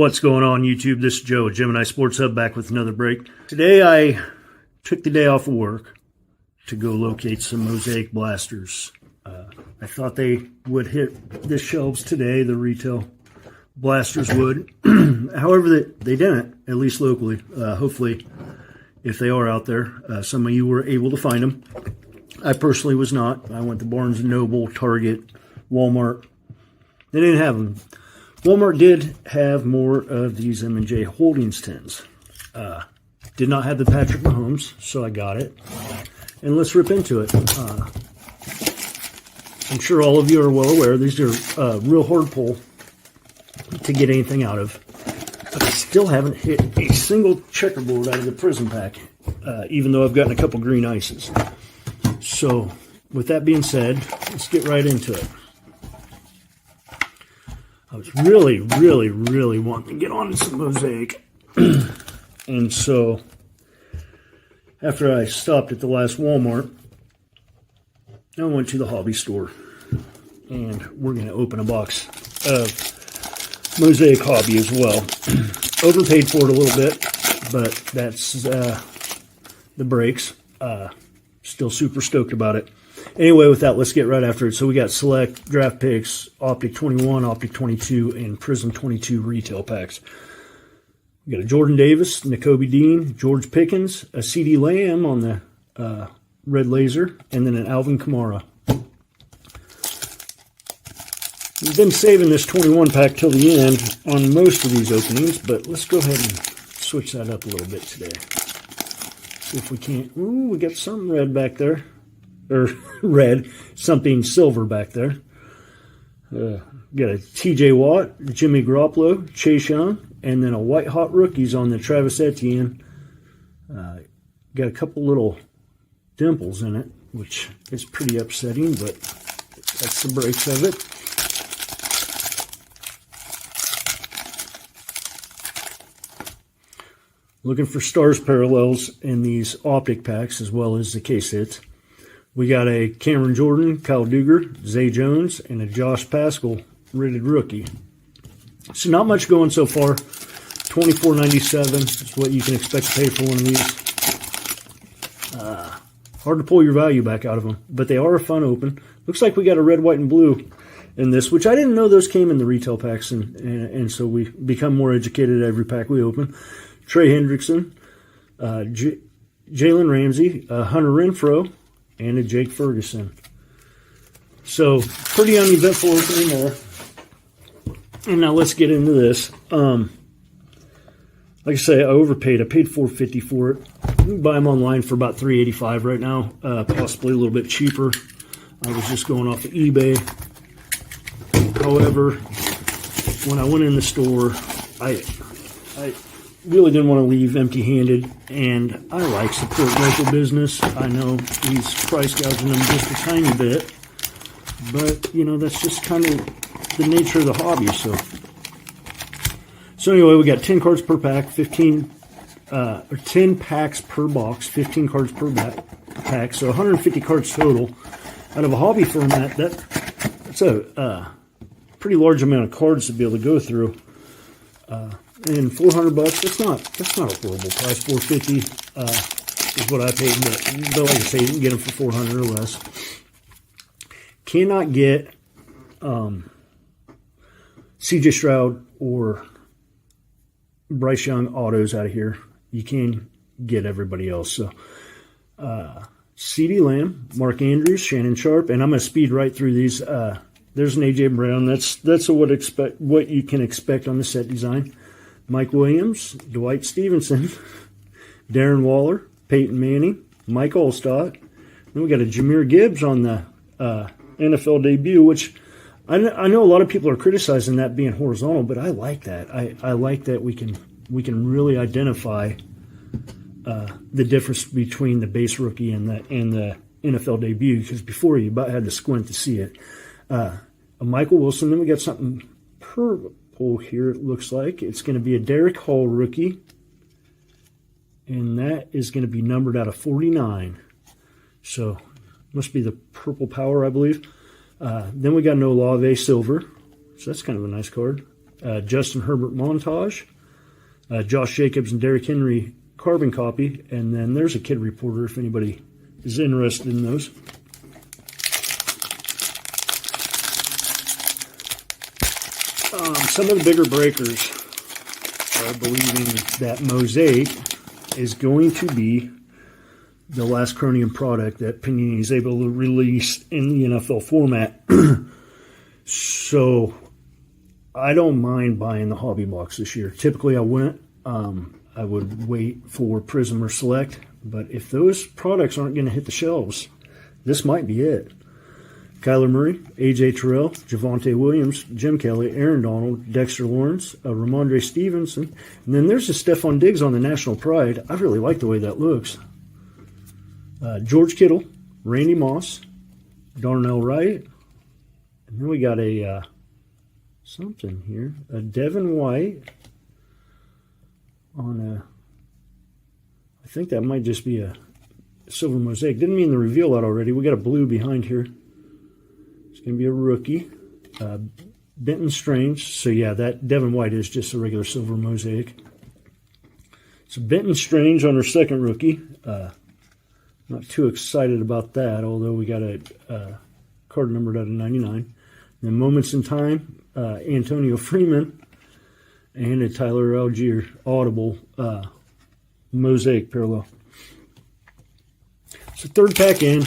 What's going on, YouTube? This is Joe at Gemini Sports Hub, back with another break. Today I took the day off of work to go locate some Mosaic blasters. I thought they would hit the shelves today, the retail blasters would. However, they didn't, at least locally. Hopefully, if they are out there, some of you were able to find them. I personally was not. I went to Barnes & Noble, Target, Walmart. They didn't have them. Walmart did have more of these M&J Holdings tins. Did not have the Patrick Mahomes, so I got it. And let's rip into it. I'm sure all of you are well aware these are real hard pull to get anything out of. But I still haven't hit a single checkerboard out of the Prism pack, even though I've gotten a couple green ices. So, with that being said, let's get right into it. I was really wanting to get on some Mosaic. And so, after I stopped at the last Walmart, I went to the hobby store. And we're going to open a box of Mosaic Hobby as well. Overpaid for it a little bit, but that's the breaks. Still super stoked about it. Anyway, with that, let's get right after it. So we got Select, Draft Picks, Optic 21, Optic 22, and Prism 22 retail packs. We got a Jordan Davis, Nakobe Dean, George Pickens, a CD Lamb on the red laser, and then an Alvin Kamara. We've been saving this 21 pack till the end on most of these openings, but let's go ahead and switch that up a little bit today. See if we can't. Ooh, we got some red back there. Or red, something silver back there. Got a TJ Watt, Jimmy Garoppolo, Chase Young, and then a white hot rookies on the Travis Etienne. Got a couple little dimples in it, which is pretty upsetting, but that's the breaks of it. Looking for stars parallels in these optic packs as well as the case hits. We got a Cameron Jordan, Kyle Duggar, Zay Jones, and a Josh Paschal rated rookie. So not much going so far. $24.97 is what you can expect to pay for one of these. Hard to pull your value back out of them, but they are a fun open. Looks like we got a red, white, and blue in this, which I didn't know those came in the retail packs, and so we become more educated at every pack we open. Trey Hendrickson, Jalen Ramsey, Hunter Renfrow, and a Jake Ferguson. So, pretty uneventful opening there. And now let's get into this. Like I say, I overpaid. I paid $4.50 for it. You can buy them online for about $3.85 right now. Possibly a little bit cheaper. I was just going off of eBay. However, when I went in the store, I really didn't want to leave empty-handed, and I like support local business. I know he's price gouging them just a tiny bit, but, you know, that's just kind of the nature of the hobby. So anyway, we got 10 cards per pack, 10 packs per box, 15 cards per pack, so 150 cards total. Out of a hobby format, that's a pretty large amount of cards to be able to go through. And $400, that's not a horrible price. $450 is what I paid, but like I say, you can get them for $400 or less. Cannot get CJ Stroud or Bryce Young autos out of here. You can get everybody else. So CD Lamb, Mark Andrews, Shannon Sharp, and I'm going to speed right through these. There's an AJ Brown. That's what you can expect on the set design. Mike Williams, Dwight Stevenson, Darren Waller, Peyton Manning, Mike Allstott. Then we got a Jahmyr Gibbs on the NFL debut, which I know a lot of people are criticizing that being horizontal, but I like that. I like that we can really identify the difference between the base rookie and the NFL debut, because before you about had to squint to see it. A Michael Wilson. Then we got something purple here, it looks like. It's going to be a Derek Hall rookie, and that is going to be numbered out of 49. So, must be the purple power, I believe. Then we got an Olave silver, so that's kind of a nice card. Justin Herbert montage, Josh Jacobs and Derrick Henry carbon copy, and then there's a kid reporter if anybody is interested in those. Some of the bigger breakers are believing that Mosaic is going to be the last Chromium product that Panini is able to release in the NFL format. So I don't mind buying the hobby box this year. Typically I wouldn't. I would wait for Prism or Select. But if those products aren't going to hit the shelves, this might be it. Kyler Murray, A.J. Terrell, Javonte Williams, Jim Kelly, Aaron Donald, Dexter Lawrence, Ramondre Stevenson. And then there's a Stephon Diggs on the National Pride. I really like the way that looks. George Kittle, Randy Moss, Darnell Wright. And then we got a something here. A Devin White on a, I think that might just be a silver mosaic. Didn't mean to reveal that already. We got a blue behind here. It's going to be a rookie. Benton Strange. So yeah, that Devin White is just a regular silver mosaic. So Benton Strange on our second rookie. Not too excited about that, although we got a card numbered out of 99. Then Moments in Time, Antonio Freeman, and a Tyler Algier Audible mosaic parallel. So third pack in.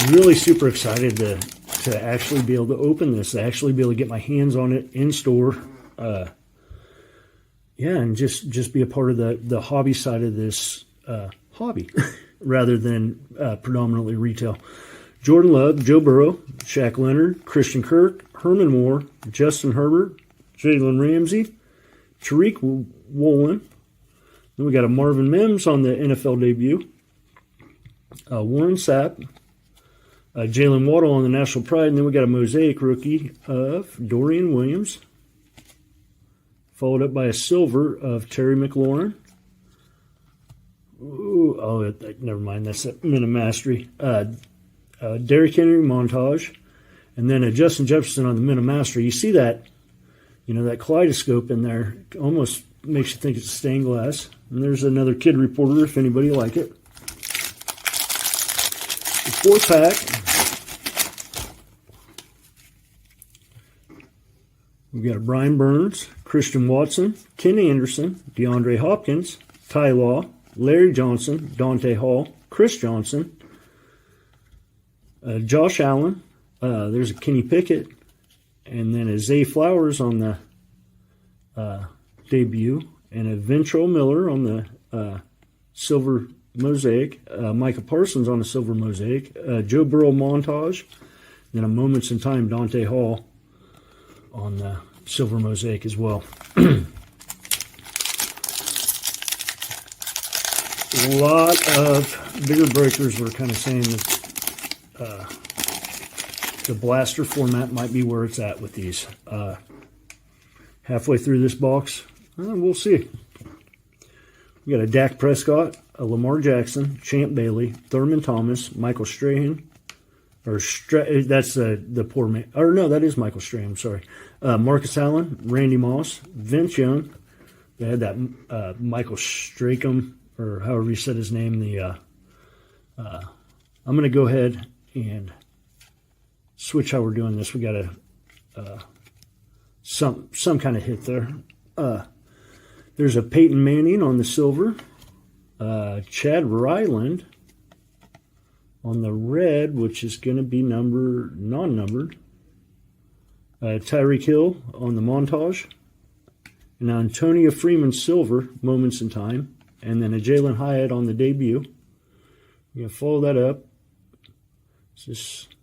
Really super excited to actually be able to open this, to actually be able to get my hands on it in store. Yeah, and just be a part of the hobby side of this hobby rather than predominantly retail. Jordan Love, Joe Burrow, Shaq Leonard, Christian Kirk, Herman Moore, Justin Herbert, Jalen Ramsey, Tariq Woolen. Then we got a Marvin Mims on the NFL debut. Warren Sapp, Jalen Waddle on the National Pride, and then we got a mosaic rookie of Dorian Williams, followed up by a silver of Terry McLaurin. Ooh, oh, never mind, that's a Minute Mastery. Derrick Henry montage, and then a Justin Jefferson on the Minute Mastery. You see that, that kaleidoscope in there. It almost makes you think it's stained glass. And there's another kid reporter if anybody like it. The fourth pack. We've got a Brian Burns, Christian Watson, Ken Anderson, DeAndre Hopkins, Ty Law, Larry Johnson, Dante Hall, Chris Johnson, Josh Allen. There's a Kenny Pickett, and then a Zay Flowers on the debut, and a Ventrell Miller on the silver mosaic, Micah Parsons on the silver mosaic, Joe Burrow montage, then a Moments in Time Dante Hall on the silver mosaic as well. A lot of bigger breakers were kind of saying that the blaster format might be where it's at with these. Halfway through this box, we'll see. We got a Dak Prescott, a Lamar Jackson, Champ Bailey, Thurman Thomas, Michael Strahan, that's the poor man. Or no, that is Michael Strahan. I'm sorry. Marcus Allen, Randy Moss, Vince Young. They had that Michael Strachan, or however you said his name. I'm going to go ahead and switch how we're doing this. We got some kind of hit there. There's a Peyton Manning on the silver. Chad Ryland on the red, which is going to be non-numbered. Tyreek Hill on the montage. And Antonio Freeman silver, Moments in Time. And then a Jalen Hyatt on the debut. We're going to follow that up. It's just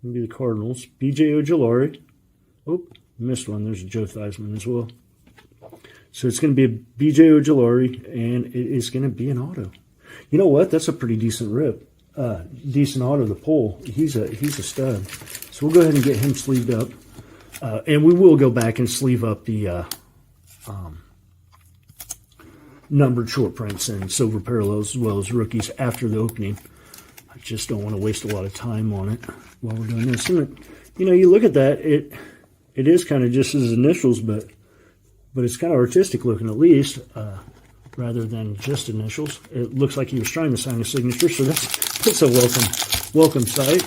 going to be the Cardinals. B.J. Ojulari. Oh, missed one. There's a Joe Theismann as well. So it's going to be a B.J. Ojulari, and it is going to be an auto. You know what? That's a pretty decent rip. Decent auto, the pole. He's a stud. So we'll go ahead and get him sleeved up. And we will go back and sleeve up the numbered short prints and silver parallels as well as rookies after the opening. I just don't want to waste a lot of time on it while we're doing this. And you look at that, it is kind of just his initials, but it's kind of artistic looking at least, rather than just initials. It looks like he was trying to sign a signature, so that's a welcome sight.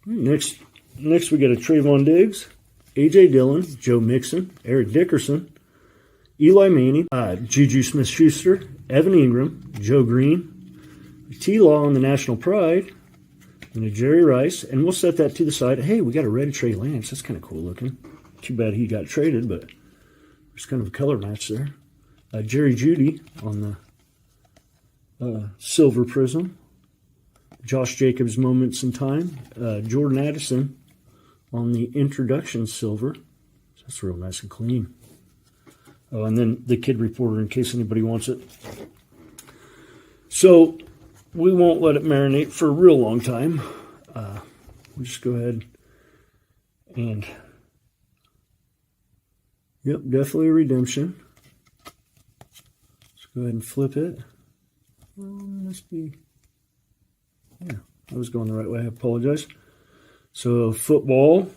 Next we got a Trayvon Diggs, A.J. Dillon, Joe Mixon, Eric Dickerson, Eli Manning, Juju Smith-Schuster, Evan Ingram, Joe Green, T-Law on the National Pride, and a Jerry Rice. And we'll set that to the side. Hey, we got a red Trey Lance. That's kind of cool looking. Too bad he got traded, but there's kind of a color match there. Jerry Jeudy on the Silver Prism. Josh Jacobs Moments in Time. Jordan Addison on the Introduction Silver. That's real nice and clean. Oh, and then the Kid Reporter in case anybody wants it. So we won't let it marinate for a real long time. We'll just go ahead and... Yep, definitely a redemption. Let's go ahead and flip it. Must be... Yeah, I was going the right way. I apologize. So, football,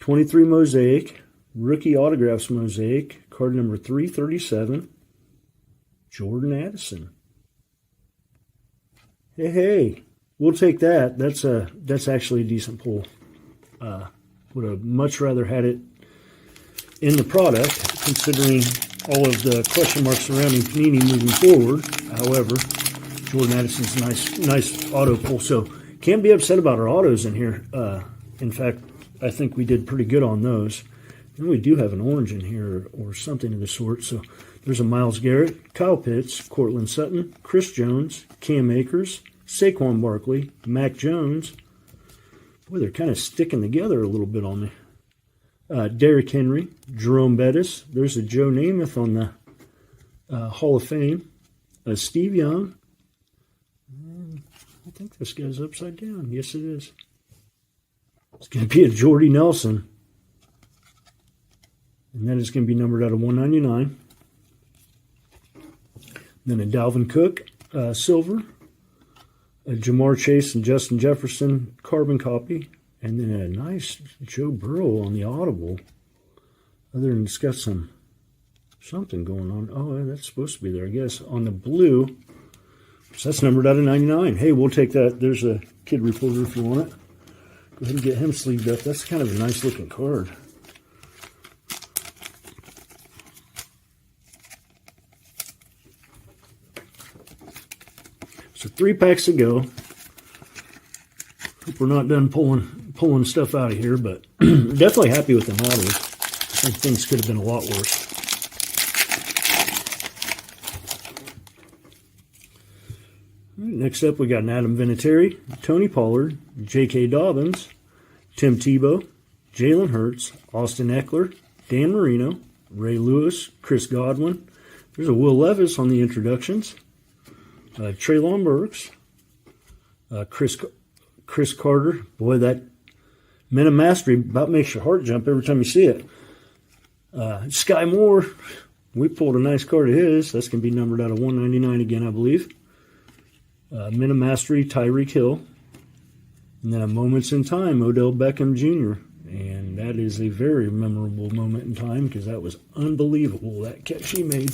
23 Mosaic, rookie autographs Mosaic, card number 337, Jordan Addison. Hey, we'll take that. That's actually a decent pull. Would have much rather had it in the product, considering all of the question marks surrounding Panini moving forward. However, Jordan Addison's a nice auto pull, so can't be upset about our autos in here. In fact, I think we did pretty good on those. And we do have an orange in here or something of the sort. So there's a Myles Garrett, Kyle Pitts, Cortland Sutton, Chris Jones, Cam Akers, Saquon Barkley, Mac Jones. Boy, they're kind of sticking together a little bit on me. Derrick Henry, Jerome Bettis. There's a Joe Namath on the Hall of Fame. Steve Young. I think this guy's upside down. Yes, it is. It's going to be a Jordy Nelson. And that is going to be numbered out of 199. Then a Dalvin Cook, silver. A Jamar Chase and Justin Jefferson, carbon copy. And then a nice Joe Burrow on the audible. Other than it's got something going on. Oh, that's supposed to be there, I guess. On the blue. So that's numbered out of 99. Hey, we'll take that. There's a Kid Reporter if you want it. Go ahead and get him sleeved up. That's kind of a nice looking card. So 3 packs to go. Hope we're not done pulling stuff out of here, but definitely happy with the models. I think things could have been a lot worse. Next up, we got an Adam Vinatieri, Tony Pollard, J.K. Dobbins, Tim Tebow, Jalen Hurts, Austin Eckler, Dan Marino, Ray Lewis, Chris Godwin. There's a Will Levis on the introductions. Treylon Burks, Chris Carter. Boy, that Men of Mastery about makes your heart jump every time you see it. Sky Moore, we pulled a nice card of his. That's going to be numbered out of 199 again, I believe. Men of Mastery, Tyreek Hill. And then a Moments in Time, Odell Beckham Jr. And that is a very memorable moment in time because that was unbelievable, that catch he made.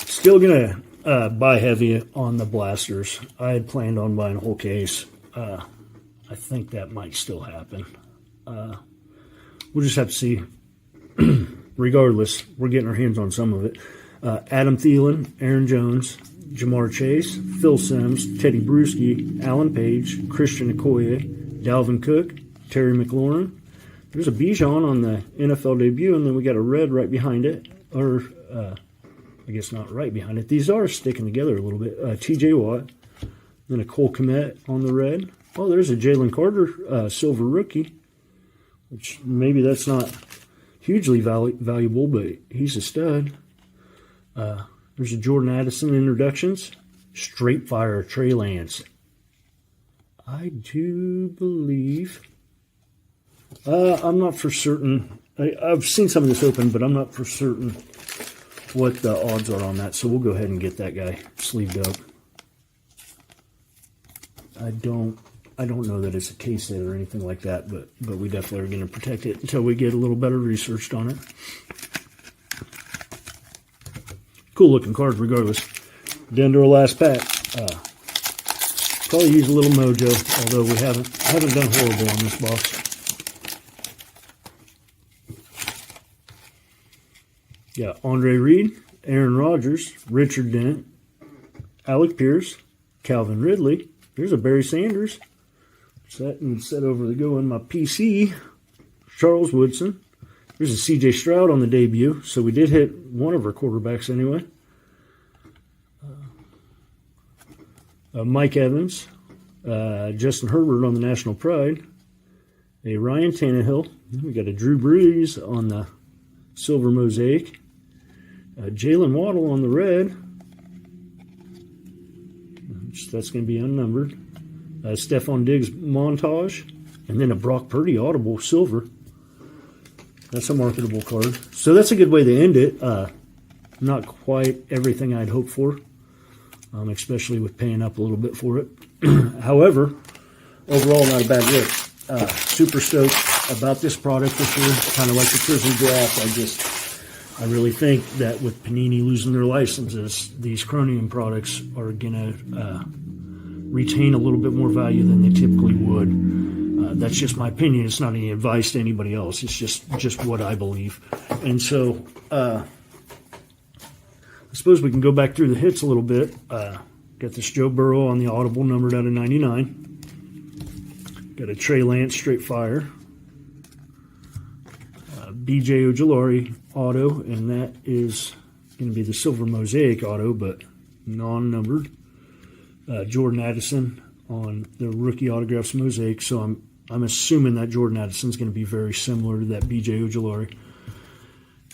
Still going to buy heavy on the blasters. I had planned on buying a whole case. I think that might still happen. We'll just have to see. Regardless, we're getting our hands on some of it. Adam Thielen, Aaron Jones, Jamar Chase, Phil Simms, Teddy Bruschi, Alan Page, Christian Okoye, Dalvin Cook, Terry McLaurin. There's a Bijan on the NFL debut, and then we got a red right behind it. Or, I guess not right behind it. These are sticking together a little bit. T.J. Watt. Then a Cole Kmet on the red. Oh, there's a Jalen Carter silver rookie. Which maybe that's not hugely valuable, but he's a stud. There's a Jordan Addison introductions. Straight Fire Trey Lance. I do believe I'm not for certain. I've seen some of this open, but I'm not for certain what the odds are on that. So we'll go ahead and get that guy sleeved up. I don't know that it's a case hit or anything like that, but we definitely are going to protect it until we get a little better researched on it. Cool looking card regardless. Down to our last pack. Probably use a little mojo, although we haven't done horrible on this box. Got Andre Reed, Aaron Rodgers, Richard Dent, Alec Pierce, Calvin Ridley. There's a Barry Sanders. Set and set over to go in my PC. Charles Woodson. There's a C.J. Stroud on the debut, so we did hit one of our quarterbacks anyway. Mike Evans, Justin Herbert on the National Pride, a Ryan Tannehill. We got a Drew Brees on the silver mosaic, Jalen Waddle on the red. That's going to be unnumbered. Stephon Diggs montage, and then a Brock Purdy audible silver. That's a marketable card. So that's a good way to end it. Not quite everything I'd hoped for, especially with paying up a little bit for it. However, overall, not a bad rip. Super stoked about this product this year. Kind of like the Prism Draft. I really think that with Panini losing their licenses, these Chromium products are going to retain a little bit more value than they typically would. That's just my opinion. It's not any advice to anybody else. It's just what I believe. And so I suppose we can go back through the hits a little bit. Got this Joe Burrow on the audible, numbered out of 99. Got a Trey Lance straight fire. B.J. Ojulari auto, and that is going to be the silver mosaic auto, but non-numbered. Jordan Addison on the rookie autographs mosaic, so I'm assuming that Jordan Addison's going to be very similar to that B.J. Ojulari.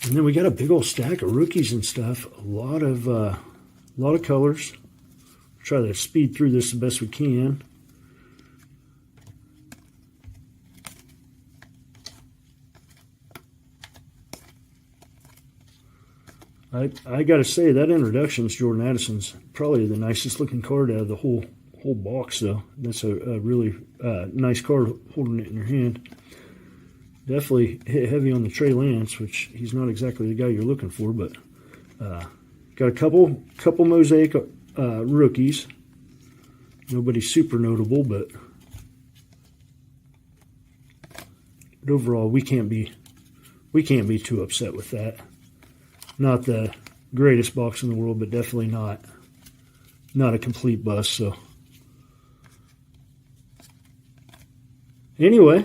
And then we got a big old stack of rookies and stuff. A lot of colors. Try to speed through this the best we can. I got to say, that introduction's Jordan Addison's probably the nicest looking card out of the whole box, though. That's a really nice card holding it in your hand. Definitely hit heavy on the Trey Lance, which he's not exactly the guy you're looking for, but got a couple mosaic rookies. Nobody super notable, but overall we can't be too upset with that. Not the greatest box in the world, but definitely not a complete bust. So anyway,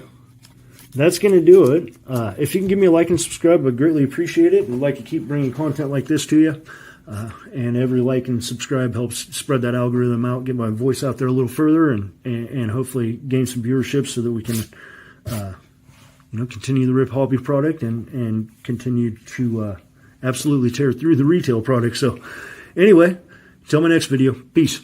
that's going to do it. If you can give me a like and subscribe, I'd greatly appreciate it. I'd like to keep bringing content like this to you. And every like and subscribe helps spread that algorithm out, get my voice out there a little further, and hopefully gain some viewership so that we can continue the Rip Hobby product and continue to absolutely tear through the retail product. So anyway, until my next video, peace.